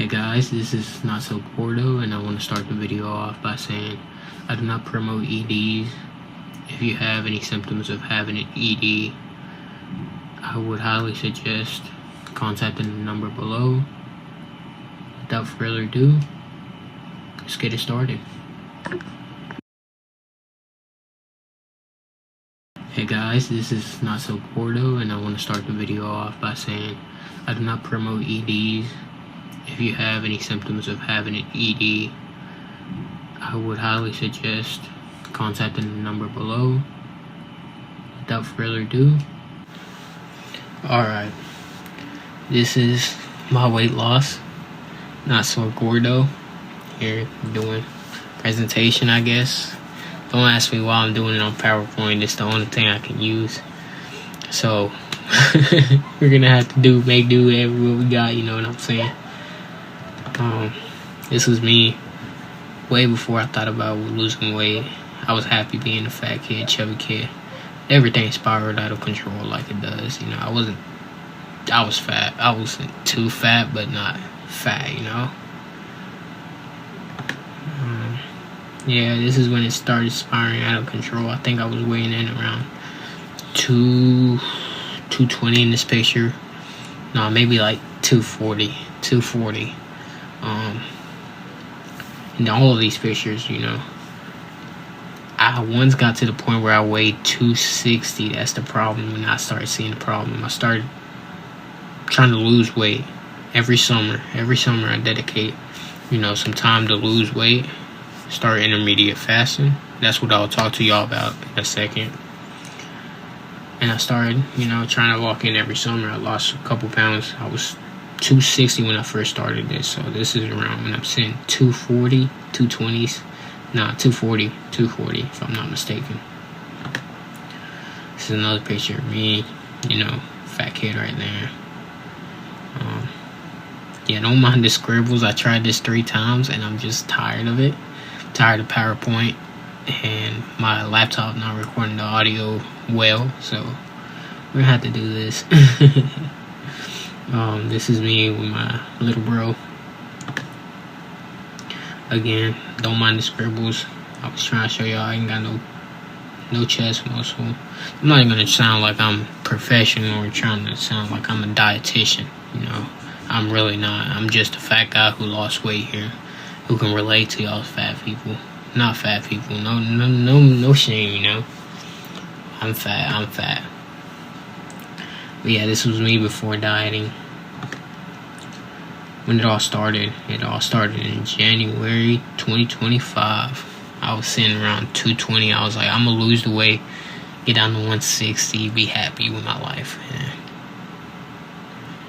Hey guys, this is Not So Gordo, and I want to start the video off by saying I do not promote EDs. If you have any symptoms of having an ED, I would highly suggest contacting the number below. Without further ado, let's get it started. Hey guys, this is Not So Gordo, and I want to start the video off by saying I do not promote EDs. If you have any symptoms of having an ED, I would highly suggest contacting the number below. Without further ado, alright, this is my weight loss, Not So Gordo, here doing presentation, I guess. Don't ask me why I'm doing it on PowerPoint, it's the only thing I can use. So, we're gonna have to make do with what we got, you know what I'm saying? This was me way before I thought about losing weight. I was happy being a fat kid, chubby kid. Everything spiraled out of control like it does, you know. I was fat. I wasn't too fat, but not fat, you know. Yeah, this is when it started spiraling out of control. I think I was weighing in around 220 in this picture. No, maybe like 240. In all of these pictures, you know, I once got to the point where I weighed 260. That's the problem. When I started seeing the problem, I started trying to lose weight every summer. I dedicate, you know, some time to lose weight. Start intermediate fasting. That's what I'll talk to y'all about in a second. And I started, you know, trying to walk in every summer. I lost a couple pounds. I was 260 when I first started this, so this is around when I'm saying 240, 220s. Nah, 240 if I'm not mistaken. This is another picture of me, you know, fat kid right there. Yeah, don't mind the scribbles. I tried this 3 times and I'm just tired of it. Tired of PowerPoint and my laptop not recording the audio well, so we're gonna have to do this. This is me with my little bro. Again, don't mind the scribbles. I was trying to show y'all I ain't got no chest muscle. I'm not even gonna sound like I'm professional or trying to sound like I'm a dietitian, you know. I'm really not. I'm just a fat guy who lost weight here, who can relate to y'all fat people. Not fat people. No shame, you know. I'm fat. But yeah, this was me before dieting. When it all started in January 2025. I was sitting around 220. I was like, I'm gonna lose the weight, get down to 160, be happy with my life. And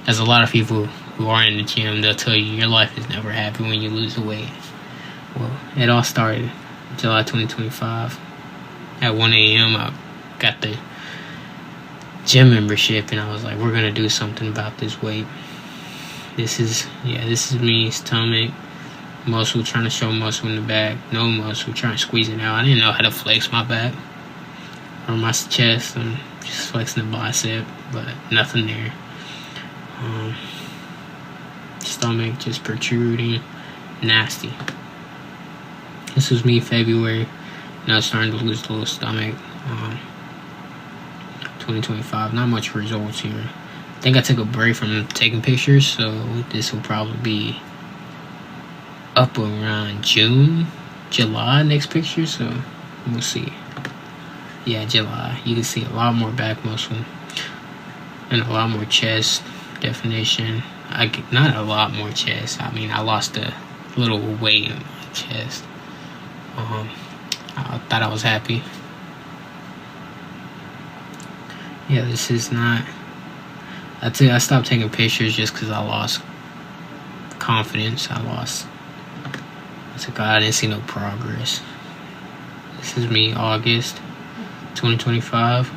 as a lot of people who are in the gym, they'll tell you your life is never happy when you lose the weight. Well, it all started July 2025. At 1 a.m. I got the gym membership and I was like, we're gonna do something about this weight. This is me, stomach, muscle, trying to show muscle in the back, no muscle, trying to squeeze it out. I didn't know how to flex my back or my chest. I'm just flexing the bicep, but nothing there. Stomach just protruding, nasty. This was me February, and I was starting to lose a little stomach. 2025, not much results here. I think I took a break from taking pictures, so this will probably be up around July next picture, so we'll see. Yeah, July. You can see a lot more back muscle and a lot more chest definition. Not a lot more chest. I mean, I lost a little weight in my chest. I thought I was happy. Yeah, this is not. I stopped taking pictures just because I lost confidence. I didn't see no progress. This is me, August 2025.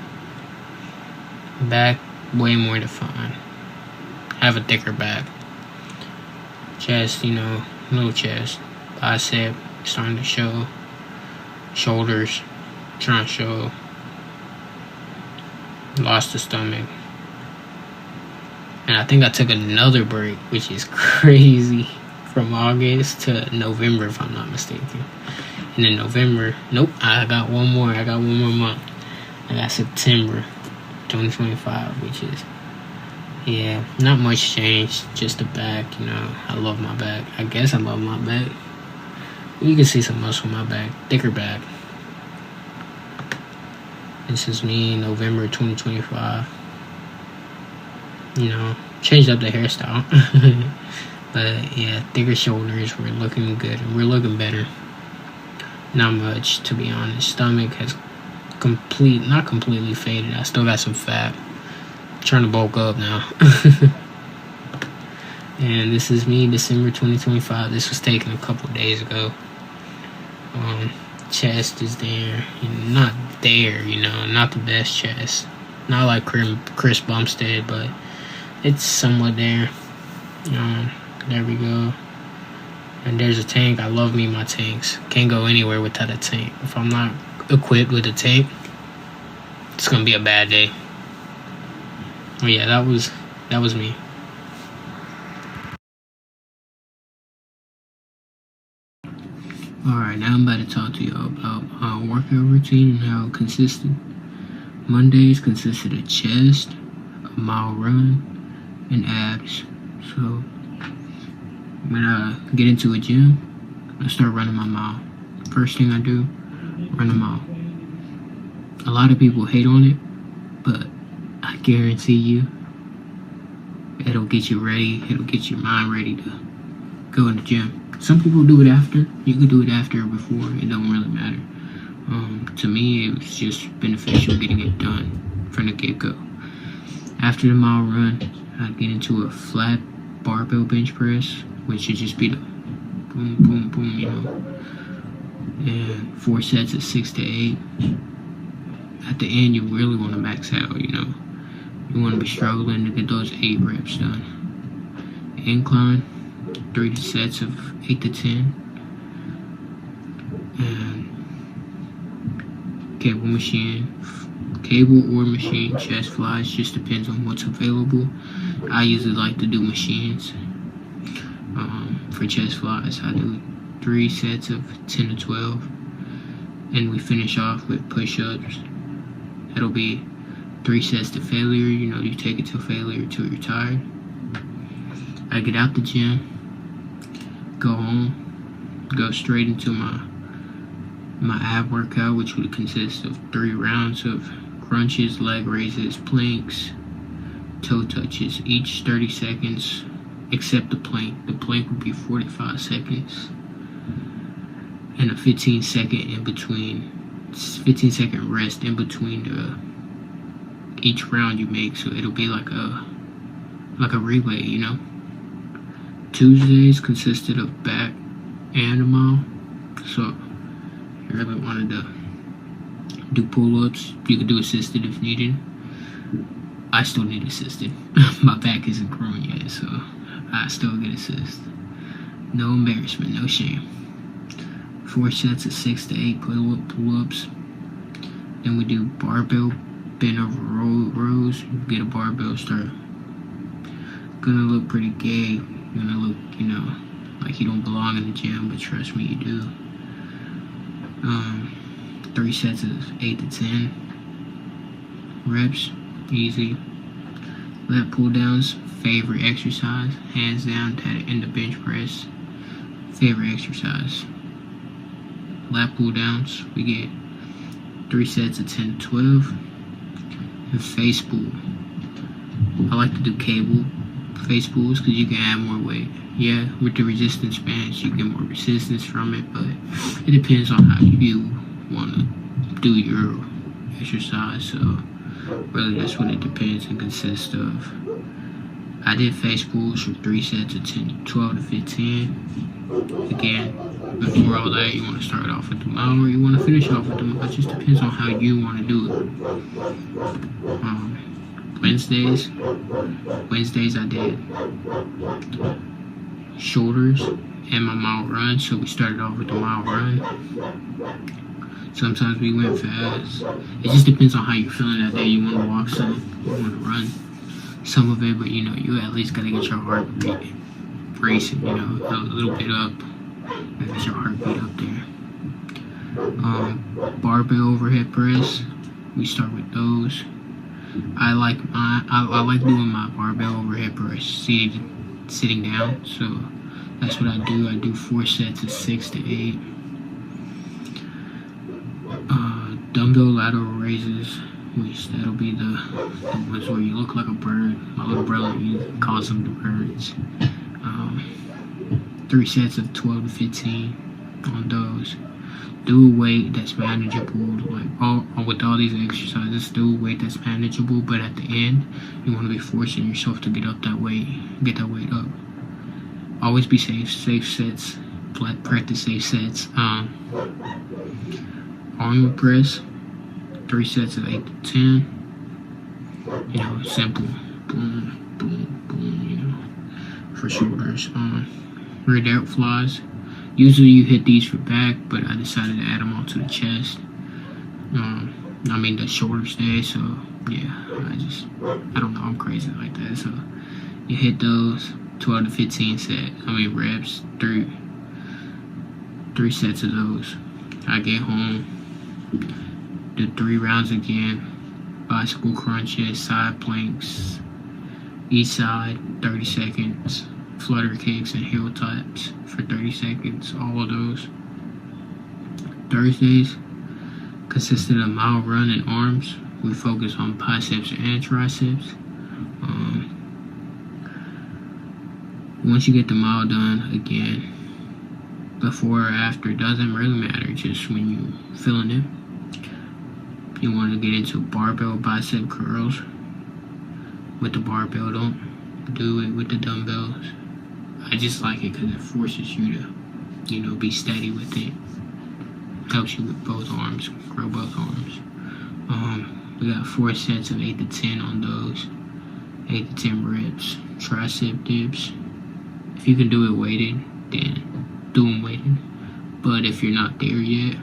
Back, way more defined. Have a thicker back. Chest, you know, little chest. Bicep, starting to show. Shoulders, trying to show. Lost the stomach. And I think I took another break, which is crazy. from August to November, if I'm not mistaken. And in November, nope, I got one more month. I got September 2025, which is, yeah, not much change, just the back, I love my back. I guess I love my back. You can see some muscle in my back, thicker back. This is me in November 2025. Changed up the hairstyle. But yeah, thicker shoulders, we're looking good, and we're looking better. Not much, to be honest. Stomach has not completely faded. I still got some fat. I'm trying to bulk up now. And this is me, December 2025. This was taken a couple days ago. Chest is there. Not there, not the best chest. Not like Chris Bumstead, but it's somewhat there. There we go. And there's a tank. I love me my tanks. Can't go anywhere without a tank. If I'm not equipped with a tank, it's gonna be a bad day. Oh yeah, that was me. Alright, now I'm about to talk to y'all about our workout routine and how it consisted. Mondays consisted of chest, a mile run, and abs. So when I get into a gym, I start running my mile. First thing I do, run a mile. A lot of people hate on it, but I guarantee you, it'll get you ready. It'll get your mind ready to go in the gym. Some people do it after. You can do it after or before. It don't really matter. To me, it was just beneficial getting it done from the get-go. After the mile run, I get into a flat barbell bench press, which should just be the boom, boom, boom, and 4 sets of 6 to 8. At the end, you really want to max out, You want to be struggling to get those 8 reps done. Incline, 3 sets of 8 to 10. And cable or machine chest flies, just depends on what's available. I usually like to do machines. For chest flies, I do 3 sets of 10 to 12, and we finish off with push-ups. It'll be 3 sets to failure. You take it to failure till you're tired. I get out the gym, go home, go straight into my ab workout, which would consist of 3 rounds of crunches, leg raises, planks, toe touches, each 30 seconds, except the plank. The plank would be 45 seconds, and a 15-second rest in between each round you make. So it'll be like a relay, Tuesdays consisted of back and a mile. So if you really wanted to do pull-ups, you could do assisted if needed. I still need assisted. My back isn't growing yet, so I still get assist. No embarrassment, no shame. 4 sets of 6 to 8 pull-ups. Then we do Barbell Bent-Over Rows. You get a barbell, start. Gonna look pretty gay. Gonna look, like you don't belong in the gym, but trust me, you do. 3 sets of 8 to 10 reps, easy. Lat Pulldowns, favorite exercise, hands down, in the bench press, favorite exercise. Lat Pulldowns, we get 3 sets of 10 to 12, and face pull. I like to do cable face pulls because you can add more weight. Yeah, with the resistance bands, you get more resistance from it, but it depends on how you want to do your exercise. So really, that's what it depends and consists of. I did face pulls from 3 sets of 12 to 15. Again, before all that, you want to start off with the mile or you want to finish off with the mile. It just depends on how you want to do it. Wednesdays I did shoulders and my mile run. So we started off with the mile run. Sometimes we went fast. It just depends on how you're feeling that day. You want to walk some, you want to run some of it, but you at least got to get your heart beating. racing, you know, a little bit up. Get your heartbeat up there. Barbell overhead press. We start with those. I like doing my barbell overhead press sitting down. So that's what I do. I do 4 sets of 6 to 8. Dumbbell lateral raises, which that'll be the ones where you look like a bird. My little brother, he calls them the birds. 3 sets of 12 to 15 on those. Do a weight that's manageable. Like with all these exercises, do a weight that's manageable. But at the end, you want to be forcing yourself to get that weight up. Always be safe sets. Practice safe sets. Arm press, 3 sets of 8 to 10. You know, simple. Boom, boom, boom. You know, for shoulders. Rear delt flies. Usually you hit these for back, but I decided to add them onto the chest. The shoulders day, so yeah, I don't know, I'm crazy like that. So you hit those 12 to 15 reps, three sets of those. I get home, do 3 rounds again, bicycle crunches, side planks, each side, 30 seconds. Flutter kicks and heel taps for 30 seconds, all of those. Thursdays consisted of mile run and arms. We focus on biceps and triceps. Once you get the mile done, again, before or after, doesn't really matter, just when you're feeling it. You want to get into barbell bicep curls with the barbell. Don't do it with the dumbbells. I just like it because it forces you to, you know, be steady with it. Helps you with both arms, grow both arms. We got 4 sets of 8 to 10 on those. 8 to 10 reps. Tricep dips. If you can do it weighted, then do them weighted. But if you're not there yet,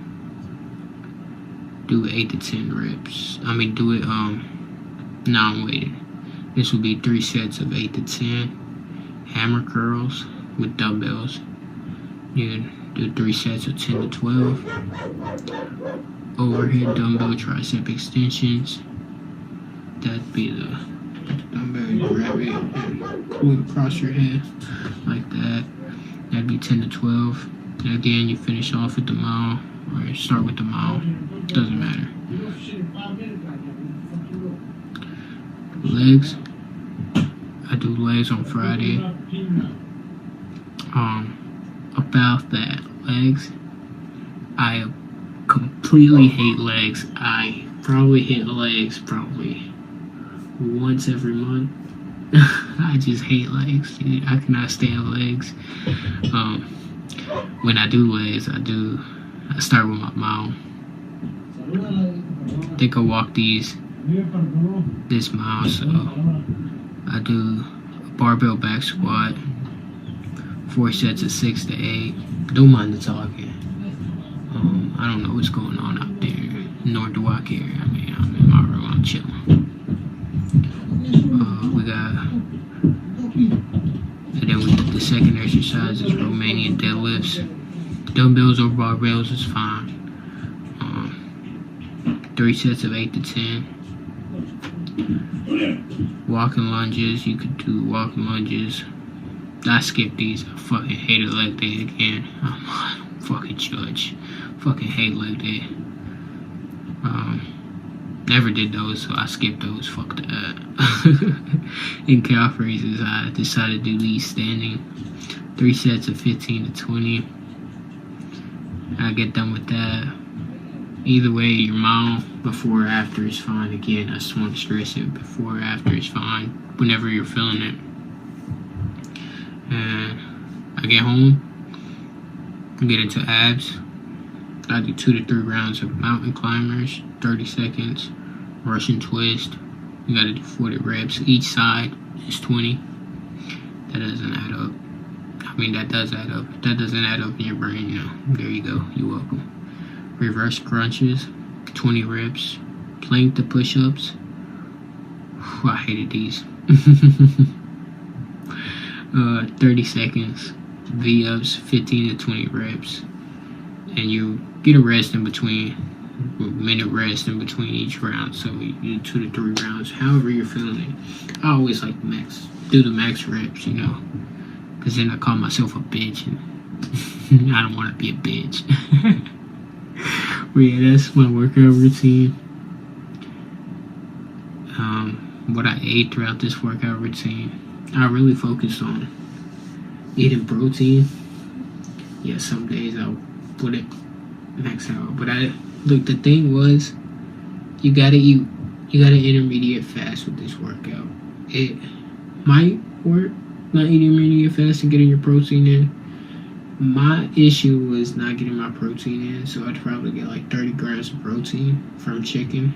do 8 to 10 reps. Do it non-weighted. This will be 3 sets of 8 to 10. Hammer curls with dumbbells. You do 3 sets of 10 to 12. Overhead dumbbell tricep extensions. That'd be the dumbbell. You grab it and pull it across your head like that. That'd be 10 to 12. And again, you finish off with the mile, or start with the mile. Doesn't matter. Legs. I do legs on Friday. About that, legs. I completely hate legs. I probably hit legs once every month. I just hate legs. I cannot stand legs. When I do legs, I start with my mile. I think I walk this mile, so I do a barbell back squat, 4 sets of 6 to 8. Don't mind the talking. I don't know what's going on out there, nor do I care. I'm in my room, I'm chilling. The second exercise is Romanian deadlifts. Dumbbells or barbells is fine. 3 sets of 8 to 10. Walking lunges, you could do walking lunges. I skipped these. I fucking hated leg day again. I don't fucking judge. Fucking hate leg day. Never did those, so I skipped those. Fuck that. In calf raises, I decided to do these standing. 3 sets of 15 to 20. I get done with that. Either way, your mile before or after is fine. Again, I just want to stress it. Before or after is fine. Whenever you're feeling it. And I get home. I get into abs. I do 2 to 3 rounds of mountain climbers. 30 seconds. Russian twist. You gotta do 40 reps. Each side is 20. That doesn't add up. That does add up. If that doesn't add up in your brain, there you go. You're welcome. Reverse crunches, 20 reps. Plank to push-ups. I hated these. 30 seconds, V-ups, 15 to 20 reps, and you get a rest in between, a minute rest in between each round. So you do 2 to 3 rounds, however you're feeling it. I always like do the max reps, because then I call myself a bitch, and I don't want to be a bitch. But yeah, that's my workout routine. What I ate throughout this workout routine, I really focused on eating protein. Yeah, some days I'll put it max out, but the thing was, you gotta intermediate fast with this workout. It might work, not eating intermediate fast and getting your protein in. My issue was not getting my protein in, so I'd probably get like 30 grams of protein from chicken,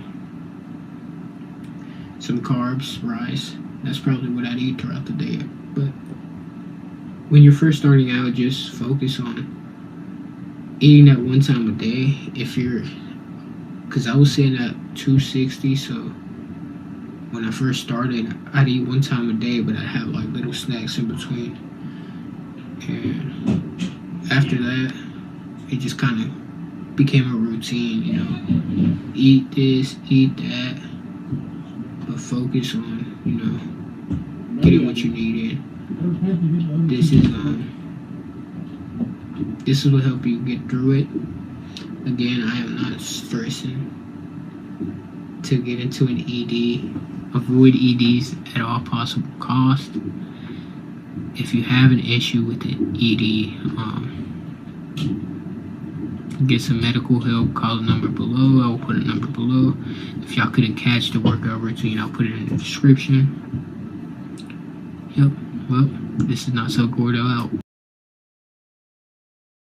some carbs, rice. That's probably what I'd eat throughout the day. But when you're first starting out, just focus on eating that one time a day. Because I was sitting at 260, so when I first started, I'd eat one time a day, but I'd have like little snacks in between. And after that, it just kind of became a routine, eat this, eat that, but focus on, getting what you need in. This will help you get through it. Again, I am not stressing to get into an ED. Avoid EDs at all possible cost. If you have an issue with an ED, get some medical help. Call the number below. I will put a number below. If y'all couldn't catch the workout routine, I'll put it in the description. Yep. Well, this is Not So Gordo out.